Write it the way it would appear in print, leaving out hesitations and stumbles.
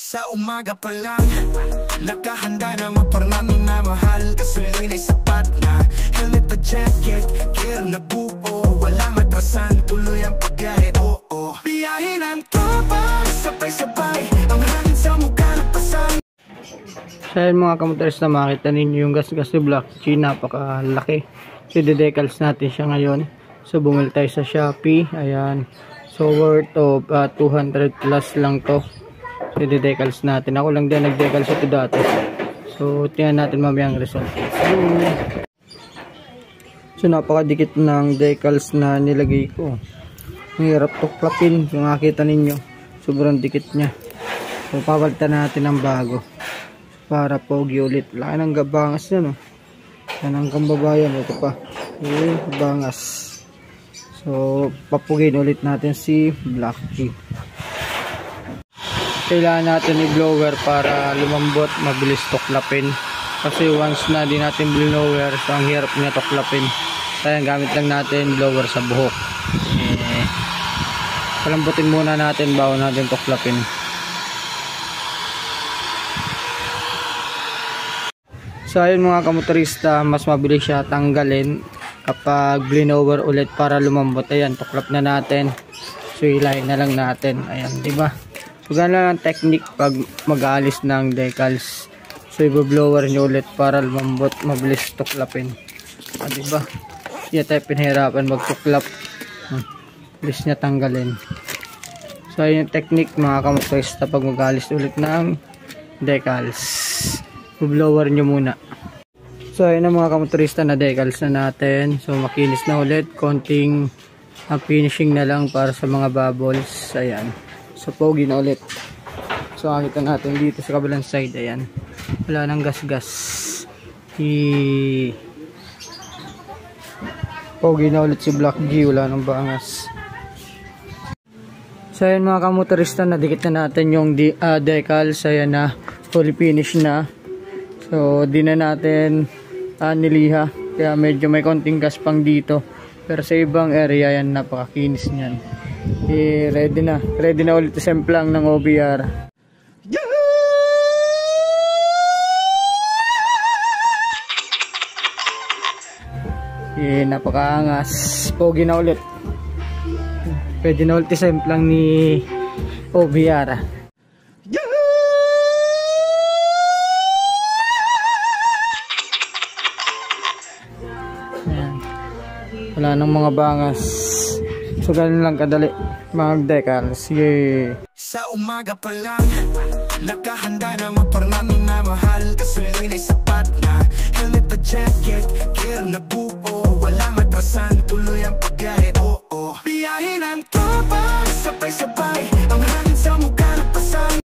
Sa umaga pa lang, nakahanda na maparami na mahal. Gasolina ay sapat na, helmet at jacket, gear na buo, walang atrasan, tuloy ang pagkahit. Oo, biyahe ng tropa, sabay-sabay, ang hangin sa mukha ng pasay. So yun mga kamotoris, na makita ninyo yung gas-gas ni Black G, napakalaki. So didecals natin siya ngayon. So bumili tayo sa Shopee, ayan. So worth of 200 plus lang to. So didecals natin, ako lang din nagdecals ito dati. So tingnan natin mamaya ang result. So napakadikit ng decals na nilagay ko. Ang hirap tuklapin, kung nakita ninyo, sobrang dikit nya. So papalitan natin ng bago para pogi ulit. Laki ng gabangas na, no? Yan ang kambabayan, ito pa bangas. So papugin ulit natin si Black G. Kailangan natin i-blower para lumambot, mabilis tuklapin. Kasi once na di natin blower, so ang hirap niya tuklapin. Kaya gamit lang natin blower sa buhok. Palambutin muna natin bago natin tuklapin. So ayun mga kamotorista, mas mabilis siya tanggalin kapag blower ulit para lumambot. Ayan, tuklap na natin. So hilahin na lang natin. Ayan, diba? So ganun lang ang technique pag mag-aalis ng decals. So i-blower nyo ulit para lumambot, mabilis tuklapin. Diba? Hindi tayo pinahirapan magtuklap. Bilis niya tanggalin. So ayun yung technique mga kamotorista pag mag-aalis ulit ng decals. I-blower nyo muna. So ayun na mga kamotorista, na decals na natin. So makinis na ulit. Konting finishing na lang para sa mga bubbles. Ayan. So pogi na ulit. So nakita natin dito sa kabilang side, ayan, wala nang gas-gas. Pogi na ulit si Black G, wala nang bangas. So ayan mga kamotorista, nadikit na natin yung decals. Ayan na, fully finish na. So di na natin niliha, kaya medyo may konting gas pang dito. Pero sa ibang area yan, napakakinis niyan. Ready na ulit isemplang ng OBR. Napakaangas, pogi na ulit. Pwede na ulit isemplang ni OBR. Wala nang mga bangas. So ganun lang kadali mag-decals. Yay! Sa umaga pa lang, nakahanda na maparami na mahal. Gasolina ay sapat na, helmet at jacket, gear na buo, walang atrasan, tuloy ang pagkahit. Oo, biyahe ng tropa, sabay-sabay, ang hangin